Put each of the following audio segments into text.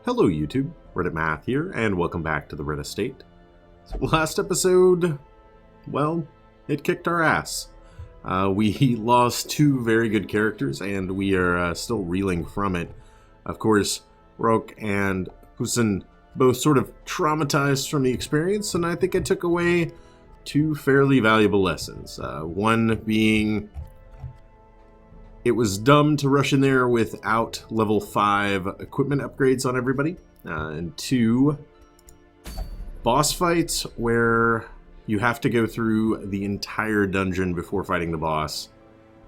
Hello YouTube, Reddit Math here, and welcome back to the Red Estate. So last episode, well, it kicked our ass. We lost two very good characters, and we are still reeling from it. Of course, Roke and Hussein both sort of traumatized from the experience, and I think I took away two fairly valuable lessons. One being, it was dumb to rush in there without level 5 equipment upgrades on everybody. And two, boss fights where you have to go through the entire dungeon before fighting the boss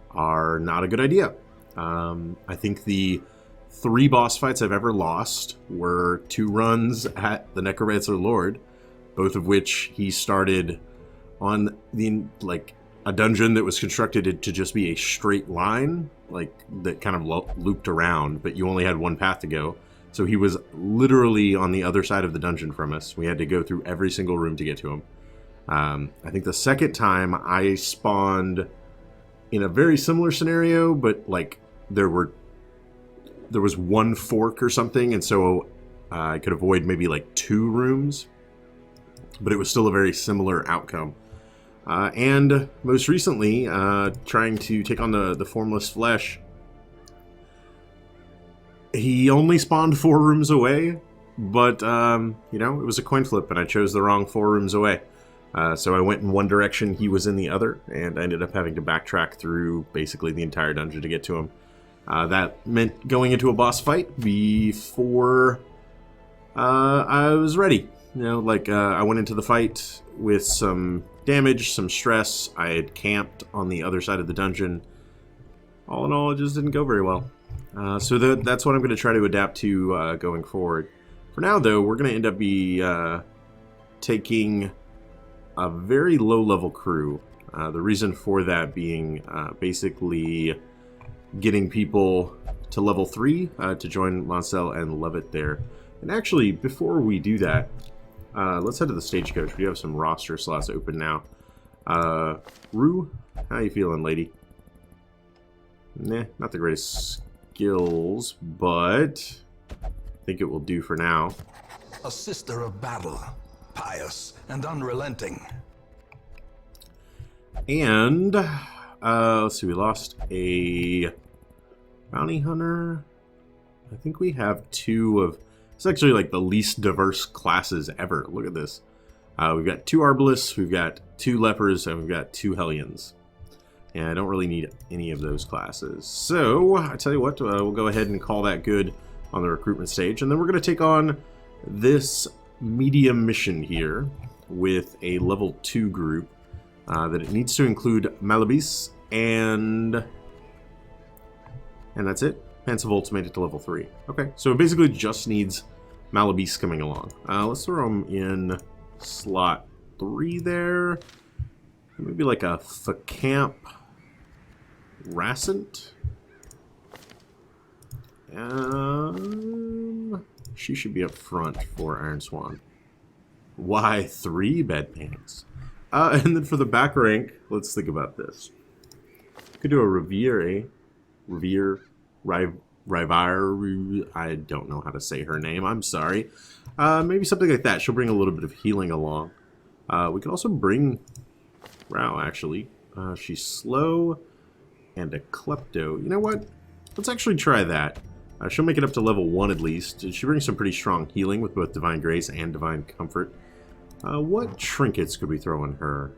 are not a good idea. I think the 3 boss fights I've ever lost were 2 runs at the Necromancer Lord, both of which he started on the, a dungeon that was constructed to just be a straight line, that kind of looped around, but you only had one path to go. So he was literally on the other side of the dungeon from us. We had to go through every single room to get to him. I think the second time I spawned in a very similar scenario, but there was one fork or something, and so I could avoid maybe 2 rooms, but it was still a very similar outcome. And most recently, trying to take on the Formless Flesh, he only spawned 4 rooms away, but, it was a coin flip, and I chose the wrong 4 rooms away. So I went in one direction, he was in the other, and I ended up having to backtrack through basically the entire dungeon to get to him. That meant going into a boss fight before I was ready. I went into the fight with some damage, some stress. I had camped on the other side of the dungeon. All in all, it just didn't go very well. So that's what I'm going to try to adapt to going forward. For now, though, we're going to end up taking a very low-level crew. The reason for that being basically getting people to level 3 to join Moncel and Levitt there. And actually, before we do that, let's head to the stagecoach. We have some roster slots open now. Rue, how you feeling, lady? Nah, not the greatest skills, but I think it will do for now. A sister of battle, pious and unrelenting. And, let's see, we lost a bounty hunter. I think we have 2 of... It's actually the least diverse classes ever. Look at this. We've got 2 Arbalists, we've got 2 Lepers, and we've got 2 Hellions. And I don't really need any of those classes. So, I tell you what, we'll go ahead and call that good on the recruitment stage. And then we're going to take on this medium mission here with a level 2 group that it needs to include Malabis and that's it. Pansavolt's made it to level 3. Okay, so it basically just needs Malabis coming along. Let's throw him in slot 3 there. Maybe a Facamp Racent. She should be up front for Iron Swan. Why 3 bedpans? And then for the back rank, let's think about this. Could do a Revere, I don't know how to say her name, I'm sorry. Maybe something like that. She'll bring a little bit of healing along. We could also bring Rao, actually. She's slow and a Klepto. You know what? Let's actually try that. She'll make it up to level 1 at least. She brings some pretty strong healing with both Divine Grace and Divine Comfort. What trinkets could we throw on her?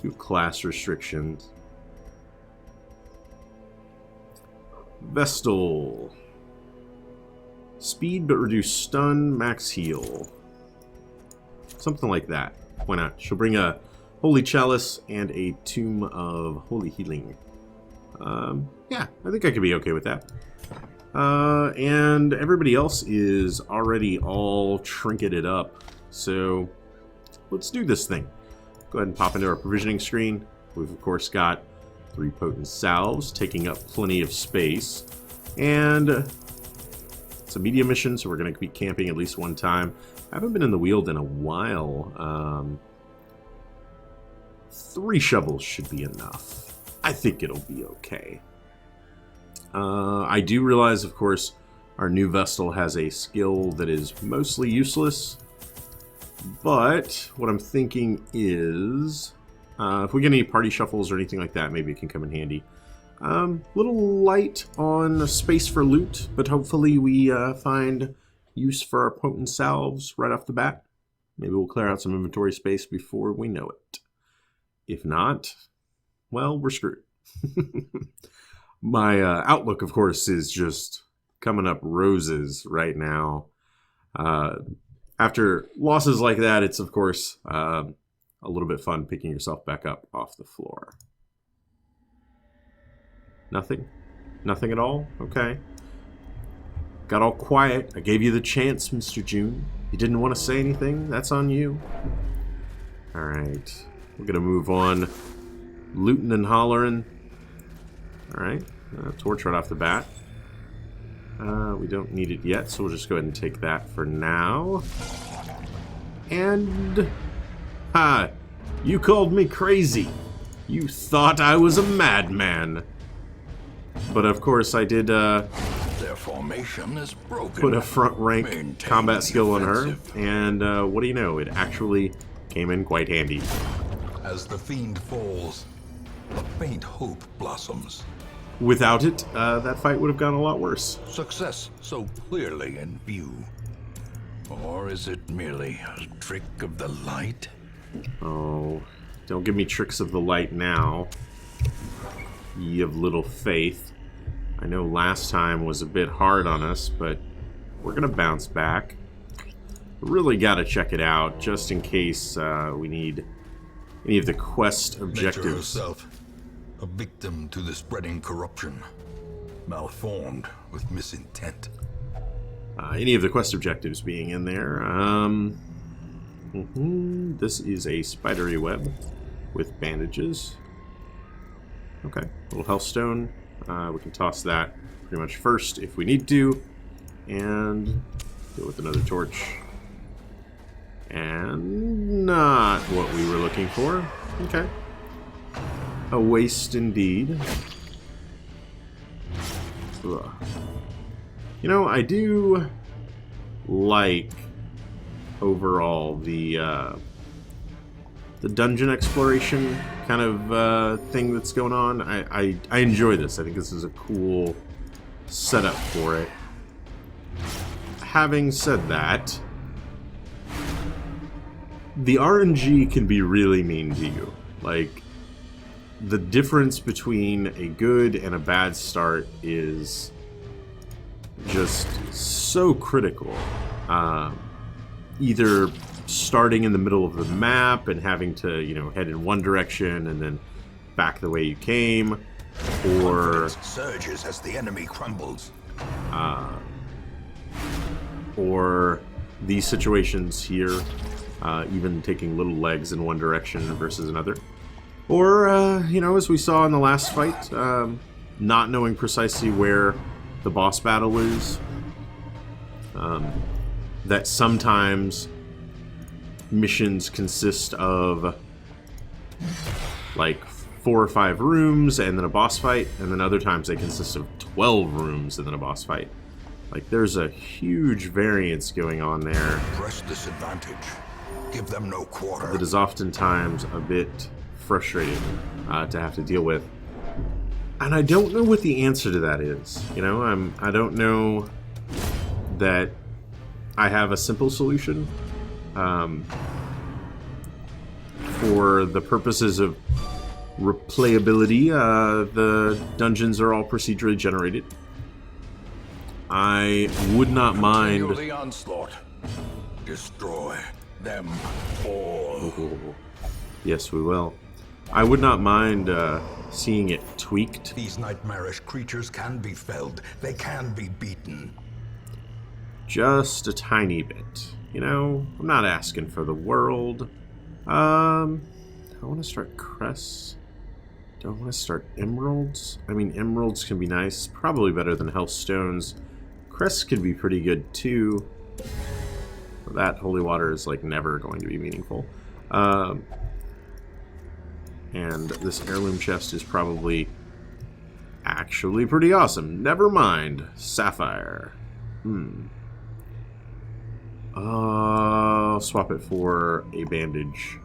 2 class restrictions. Vestal. Speed but reduce stun, max heal. Something like that. Why not? She'll bring a Holy Chalice and a Tomb of Holy Healing. Yeah, I think I could be okay with that. And everybody else is already all trinketed up. So let's do this thing. Go ahead and pop into our provisioning screen. We've of course got 3 potent salves, taking up plenty of space. And it's a medium mission, so we're going to be camping at least one time. I haven't been in the Weald in a while. 3 shovels should be enough. I think it'll be okay. I do realize, of course, Our new Vestal has a skill that is mostly useless. But what I'm thinking is, if we get any party shuffles or anything like that, maybe it can come in handy. Little light on space for loot, but hopefully we find use for our potent salves right off the bat. Maybe we'll clear out some inventory space before we know it. If not, well, we're screwed. My outlook, of course, is just coming up roses right now. After losses like that, it's, of course, a little bit fun picking yourself back up off the floor. Nothing? Nothing at all? Okay. Got all quiet. I gave you the chance, Mr. June. You didn't want to say anything? That's on you. Alright. We're going to move on. Looting and hollering. Alright. Torch right off the bat. We don't need it yet, so we'll just go ahead and take that for now. And... ha! You called me crazy. You thought I was a madman. But of course I did, Their formation is broken. put a front rank Maintain combat skill on her. offensive. And what do you know? It actually came in quite handy. As the fiend falls, a faint hope blossoms. Without it, that fight would have gone a lot worse. Success so clearly in view. Or is it merely a trick of the light? Oh, don't give me tricks of the light now. Ye of little faith. I know last time was a bit hard on us, but we're gonna bounce back. Really gotta check it out, just in case we need any of the quest Nature objectives. herself, a victim to the spreading corruption, malformed with misintent. Any of the quest objectives being in there. This is a spidery web with bandages. Okay, little healthstone. We can toss that pretty much first if we need to. And go with another torch. And not what we were looking for. Okay. A waste indeed. Ugh. You know, I do like overall the dungeon exploration kind of thing that's going on. I enjoy this. I think this is a cool setup for it. Having said that, the RNG can be really mean to you. Like, the difference between a good and a bad start is just so critical. Either starting in the middle of the map and having to, you know, head in one direction and then back the way you came, or Confidence surges as the enemy crumbles. or these situations here, even taking little legs in one direction versus another. Or, you know, as we saw in the last fight, not knowing precisely where the boss battle is. That sometimes missions consist of like 4 or 5 rooms and then a boss fight, and then other times they consist of 12 rooms and then a boss fight. Like, there's a huge variance going on there Press disadvantage. Give them no quarter. that is oftentimes a bit frustrating to have to deal with. And I don't know what the answer to that is. You know, I don't know that I have a simple solution. For the purposes of replayability, the dungeons are all procedurally generated. I would not Continue mind... the onslaught. Destroy them all. Yes, we will. I would not mind seeing it tweaked. These nightmarish creatures can be felled. They can be beaten. Just a tiny bit. You know, I'm not asking for the world. I want to start crests. Do I want to start emeralds? I mean, emeralds can be nice. Probably better than healthstones. Crests could be pretty good too. That holy water is like never going to be meaningful. And this heirloom chest is probably actually pretty awesome. Never mind. Sapphire. I'll swap it for a bandage.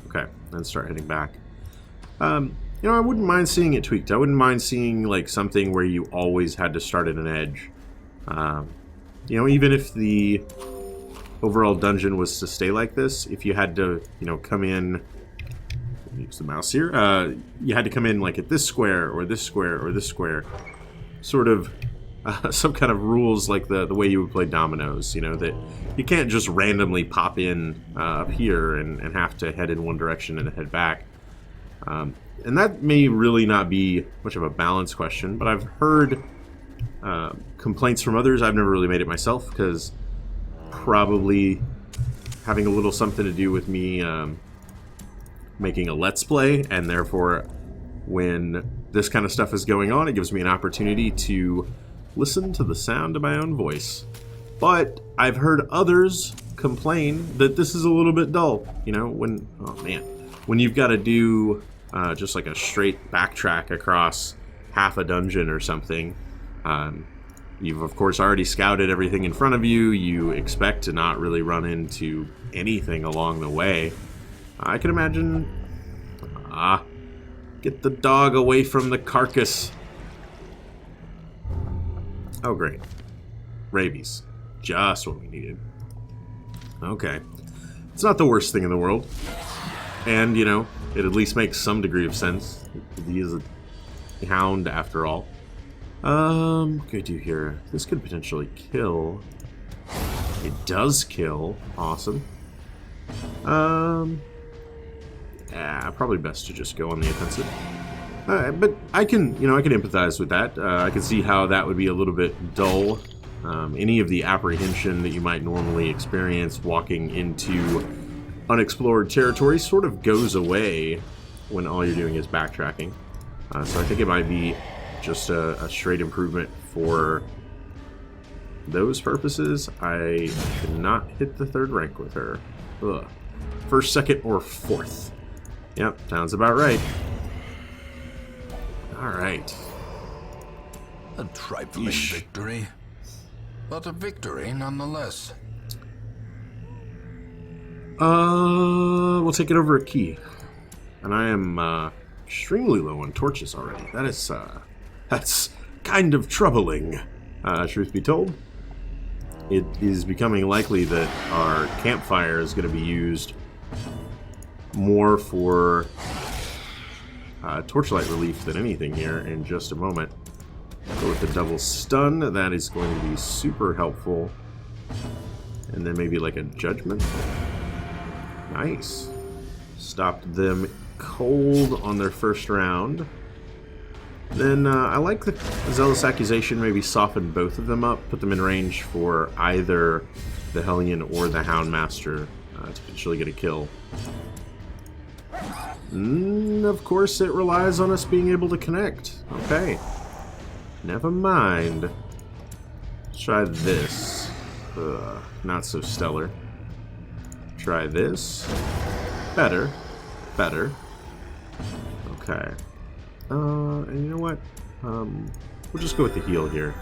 Okay, then start heading back. You know, I wouldn't mind seeing it tweaked. I wouldn't mind seeing, like, something where you always had to start at an edge. You know, even if the overall dungeon was to stay like this, if you had to, you know, come in... Use the mouse here. You had to come in, like, at this square, or this square, or this square. Sort of... some kind of rules like the way you would play dominoes, you know, that you can't just randomly pop in up here and have to head in one direction and head back. And that may really not be much of a balance question, but I've heard complaints from others. I've never really made it myself, because probably having a little something to do with me making a Let's Play, and therefore when this kind of stuff is going on, it gives me an opportunity to listen to the sound of my own voice. But I've heard others complain that this is a little bit dull. You know, when, oh man, when you've got to do just like a straight backtrack across half a dungeon or something. You've of course already scouted everything in front of you. You expect to not really run into anything along the way. I can imagine... get the dog away from the carcass. Oh, great. Rabies. Just what we needed. Okay. It's not the worst thing in the world. And, you know, it at least makes some degree of sense. He is a hound, after all. What can I do here? This could potentially kill. It does kill. Awesome. Probably best to just go on the offensive. But I can, you know, I can empathize with that. I can see how that would be a little bit dull. Any of the apprehension that you might normally experience walking into unexplored territory sort of goes away when all you're doing is backtracking. So I think it might be just a straight improvement for those purposes. I cannot hit the third rank with her. Ugh. First, second, or fourth. Yep, sounds about right. Alright. A trifling victory, but a victory nonetheless. We'll take it over a key. And I am, extremely low on torches already. That is, that's kind of troubling, truth be told. It is becoming likely that our campfire is going to be used more for torchlight relief than anything here in just a moment. Go with the double stun. That is going to be super helpful. And then maybe like a judgment. Nice. Stopped them cold on their first round. Then I like the Zealous Accusation. Maybe soften both of them up. Put them in range for either the Hellion or the Houndmaster to potentially get a kill. Of course, it relies on us being able to connect. Okay. Never mind. Let's try this. Not so stellar. Try this. Better. Better. Okay. And you know what? We'll just go with the heal here.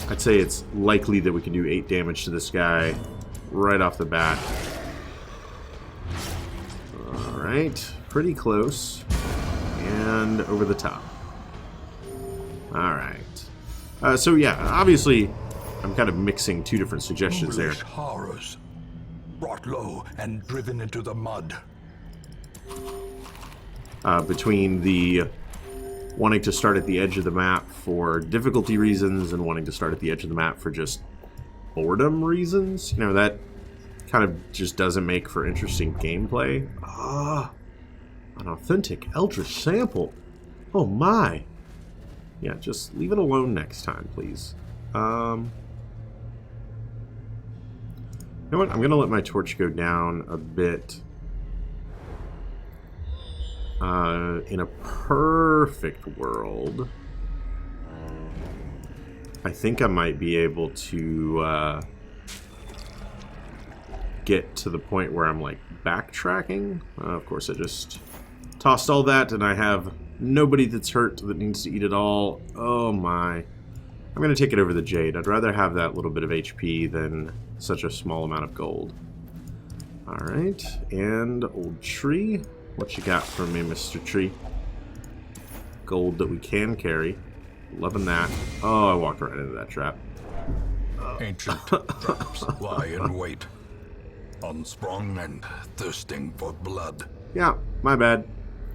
I'd say it's likely that we can do 8 damage to this guy right off the bat. Alright, pretty close. And over the top. Alright. So yeah, obviously, I'm kind of mixing two different suggestions there. Horrors, brought low and driven into the mud. Between the wanting to start at the edge of the map for difficulty reasons and wanting to start at the edge of the map for just boredom reasons, you know, that kind of just doesn't make for interesting gameplay. An authentic Eldritch sample. Oh my. Yeah, just leave it alone next time, please. You know what? I'm gonna let my torch go down a bit. In a perfect world, I think I might be able to get to the point where I'm like backtracking. Of course, I just tossed all that and I have nobody that's hurt that needs to eat it all. Oh my. I'm going to take it over the jade. I'd rather have that little bit of HP than such a small amount of gold. Alright, and old tree. What you got for me, Mr. Tree? Gold that we can carry. Loving that. Oh, I walked right into that trap. Ancient traps lie in wait, unsprung and thirsting for blood. Yeah, my bad.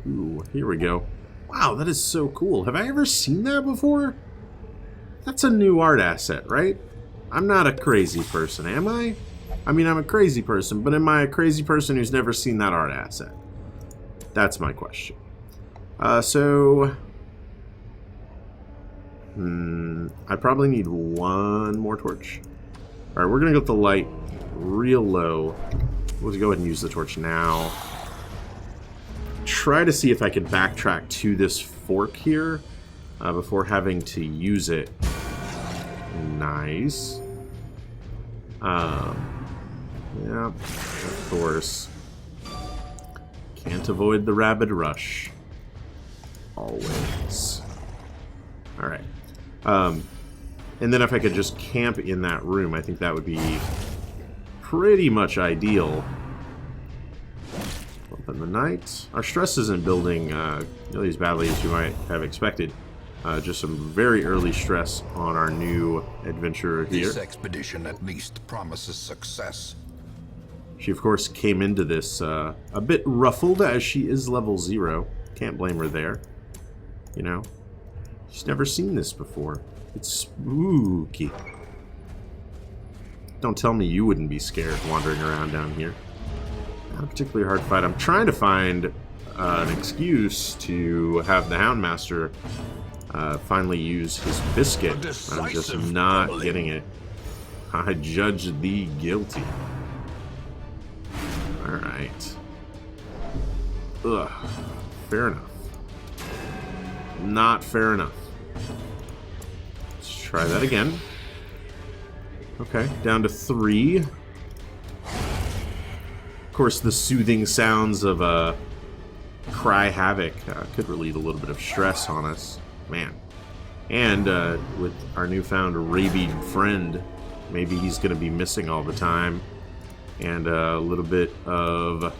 Ooh, here we go. Wow, that is so cool. Have I ever seen that before? That's a new art asset, right? I'm not a crazy person, am I? I mean, I'm a crazy person, but am I a crazy person who's never seen that art asset? That's my question. I probably need one more torch. Alright, we're going to get the light real low. We'll go ahead and use the torch now. Try to see if I can backtrack to this fork here before having to use it. Nice. Yeah, of course. Can't avoid the rabid rush. Always. Alright. And then if I could just camp in that room, I think that would be pretty much ideal. Open the night. Our stress isn't building nearly as badly as you might have expected. Just some very early stress on our new adventurer here. This expedition at least promises success. She, of course, came into this a bit ruffled, as she is level 0. Can't blame her there. You know? She's never seen this before. It's spooky. Don't tell me you wouldn't be scared wandering around down here. Not a particularly hard fight. I'm trying to find an excuse to have the Houndmaster finally use his biscuit. I'm just not getting it. I judge thee guilty. Alright. Ugh. Fair enough. Not fair enough. Let's try that again. Okay, down to 3. Of course, the soothing sounds of Cry Havoc could relieve a little bit of stress on us. Man. And with our newfound rabid friend, maybe he's going to be missing all the time. And a little bit of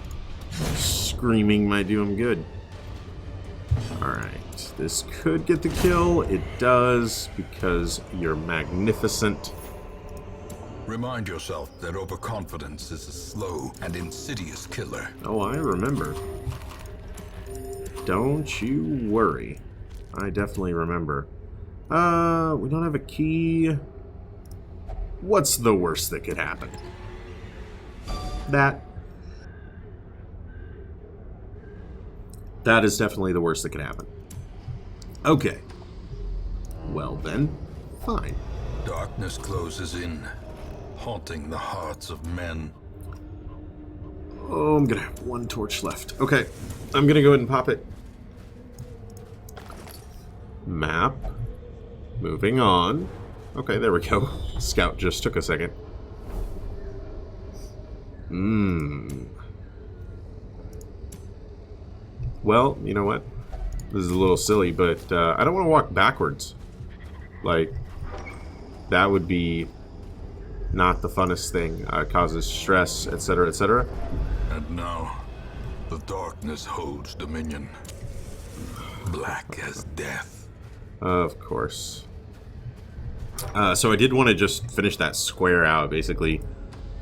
screaming might do him good. Alright, this could get the kill. It does, because you're magnificent. Remind yourself that overconfidence is a slow and insidious killer. Oh, I remember. Don't you worry. I definitely remember. We don't have a key. What's the worst that could happen? That is definitely the worst that could happen. Okay. Well then, fine. Darkness closes in, haunting the hearts of men. Oh, I'm gonna have one torch left. Okay, I'm gonna go ahead and pop it. Map. Moving on. Okay, there we go. Scout just took a second. Well, you know what? This is a little silly, but I don't want to walk backwards. Like, that would be not the funnest thing. Causes stress, etc., etc. And now, the darkness holds dominion. Black as death. Of course. So I did want to just finish that square out, basically.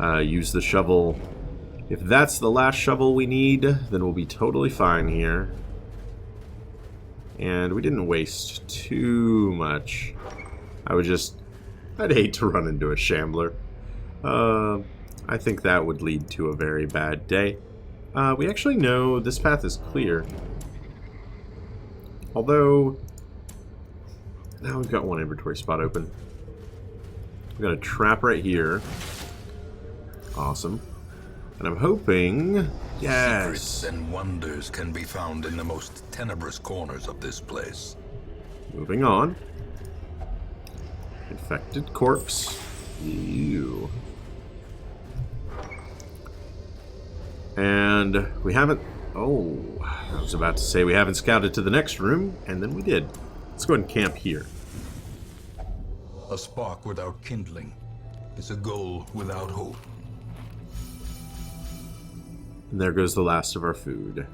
Use the shovel. If that's the last shovel we need, then we'll be totally fine here. And we didn't waste too much. I'd hate to run into a shambler. I think that would lead to a very bad day. We actually know this path is clear. Although, now we've got one inventory spot open. We've got a trap right here. Awesome. And I'm hoping... Yes! Secrets and wonders can be found in the most tenebrous corners of this place. Moving on. Infected corpse. Ew. And we haven't... Oh, I was about to say we haven't scouted to the next room, and then we did. Let's go ahead and camp here. A spark without kindling is a goal without hope. And there goes the last of our food.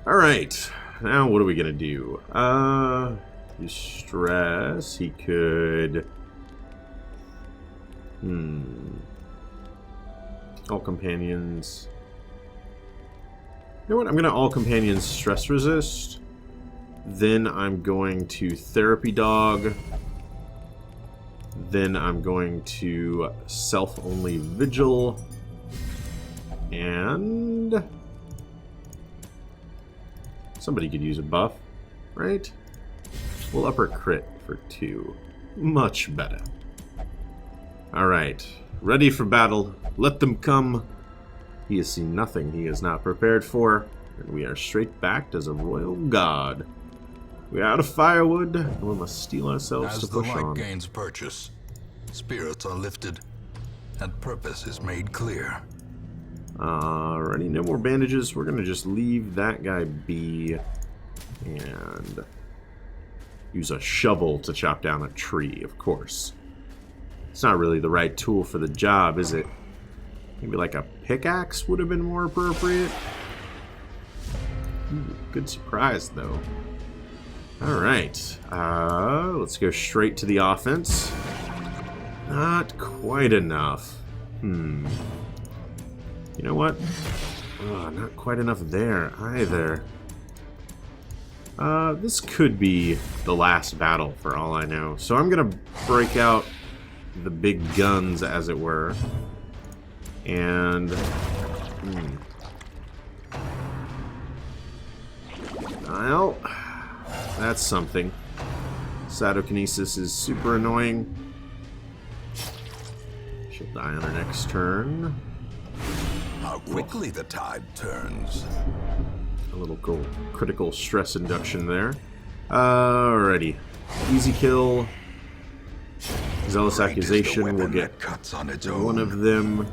Alright, now what are we gonna do? Use stress. He could... All companions... You know what? I'm gonna all companions stress resist. Then I'm going to therapy dog. Then I'm going to self-only vigil. And somebody could use a buff, right? We'll up her crit for 2. Much better. Alright. Ready for battle. Let them come. He has seen nothing he is not prepared for. And we are straight backed as a royal god. We are out of firewood, and we must steel ourselves to push on. As the light gains purchase, spirits are lifted, and purpose is made clear. Alrighty, no more bandages. We're gonna just leave that guy be and use a shovel to chop down a tree, of course. It's not really the right tool for the job, is it? Maybe like a pickaxe would have been more appropriate. Ooh, good surprise, though. Alright, let's go straight to the offense. Not quite enough. You know what? Not quite enough there either. This could be the last battle for all I know. So I'm gonna break out the big guns, as it were. And... Well, that's something. Cytokinesis is super annoying. She'll die on her next turn. How quickly the tide turns. A little critical stress induction there. Alrighty. Easy kill. Zealous Accusation will get one of them.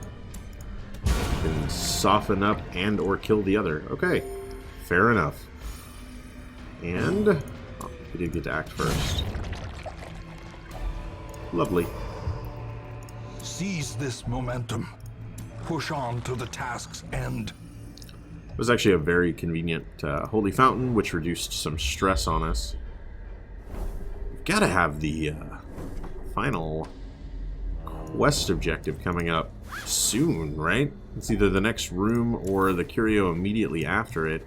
Can soften up and or kill the other. Okay. Fair enough. And... oh, he did get to act first. Lovely. Seize this momentum. Push on to the task's end. It was actually a very convenient Holy Fountain, which reduced some stress on us. We've got to have the final quest objective coming up soon, right? It's either the next room or the curio immediately after it.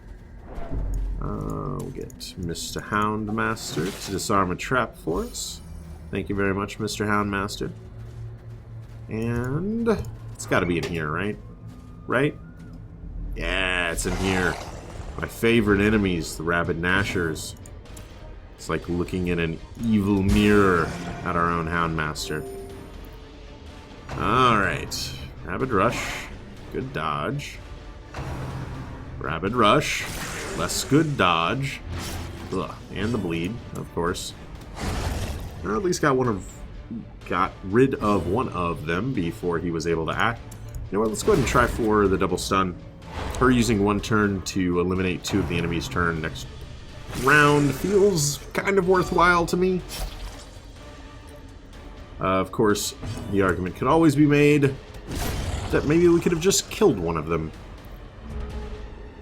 We'll get Mr. Houndmaster to disarm a trap for us. Thank you very much, Mr. Houndmaster. And it's got to be in here, right? Right? Yeah, it's in here. My favorite enemies, the Rabid Gnashers. It's like looking in an evil mirror at our own Houndmaster. Alright. Rabid Rush. Good dodge. Rabid Rush. Less good dodge. Ugh. And the bleed, of course. Or at least got rid of one of them before he was able to act. You know what, let's go ahead and try for the double stun. Her using one turn to eliminate 2 of the enemy's turn next round feels kind of worthwhile to me. Of course, the argument could always be made that maybe we could have just killed one of them.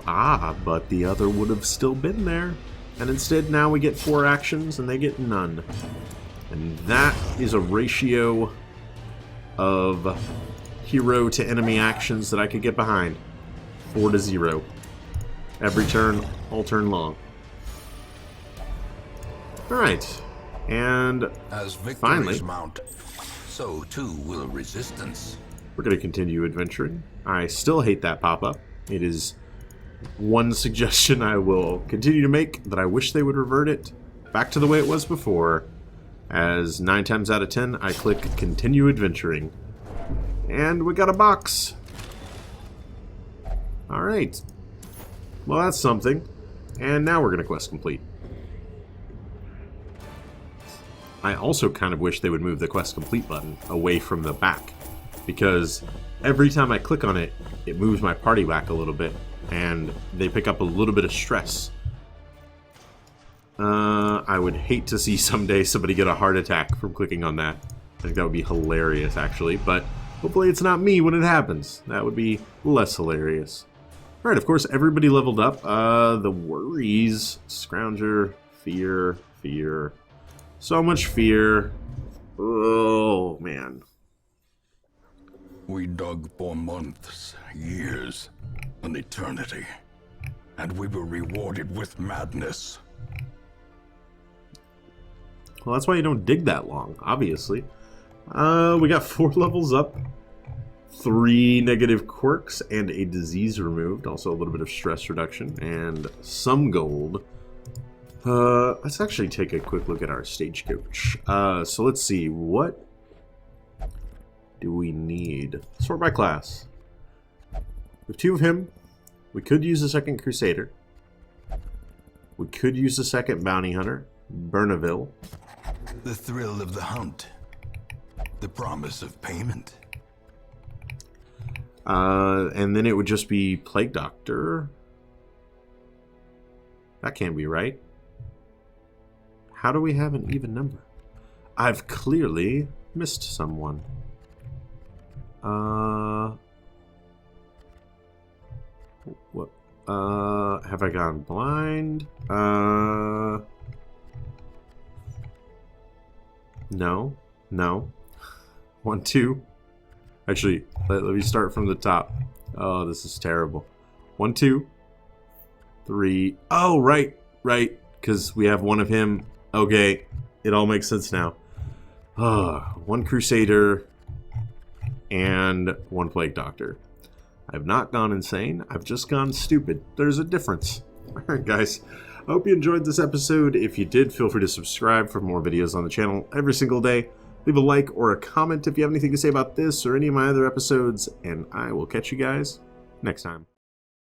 But the other would have still been there. And instead, now we get 4 actions and they get none. And that is a ratio of hero to enemy actions that I could get behind. 4-0. Every turn, all turn long. Alright. And as finally, mount, so too will resistance. We're going to continue adventuring. I still hate that pop-up. It is one suggestion I will continue to make, that I wish they would revert it back to the way it was before. As 9 times out of 10, I click continue adventuring. And we got a box. Alright. Well, that's something. And now we're going to quest complete. I also kind of wish they would move the quest complete button away from the back, because every time I click on it, it moves my party back a little bit, and they pick up a little bit of stress. I would hate to see someday somebody get a heart attack from clicking on that. I think that would be hilarious, actually, but hopefully it's not me when it happens. That would be less hilarious. Alright, of course, everybody leveled up. The worries. Scrounger, fear, fear. So much fear. Oh, man. We dug for months, years, an eternity, and we were rewarded with madness. Well, that's why you don't dig that long, obviously. We got 4 levels up, 3 negative quirks, and a disease removed. Also a little bit of stress reduction, and some gold. Let's actually take a quick look at our stagecoach. So let's see, what do we need? Sort by class. We have 2 of him. We could use a second Crusader. We could use a second Bounty Hunter, Bernaville. The thrill of the hunt. The promise of payment. And then it would just be Plague Doctor. That can't be right. How do we have an even number? I've clearly missed someone. What? Have I gone blind? No. No. 1, 2. Actually, let me start from the top. Oh, this is terrible. 1, 2, 3. Oh, right. Because we have one of him. Okay, it all makes sense now. 1 Crusader and 1 Plague Doctor. I've not gone insane. I've just gone stupid. There's a difference. Alright, guys. I hope you enjoyed this episode. If you did, feel free to subscribe for more videos on the channel every single day. Leave a like or a comment if you have anything to say about this or any of my other episodes, and I will catch you guys next time.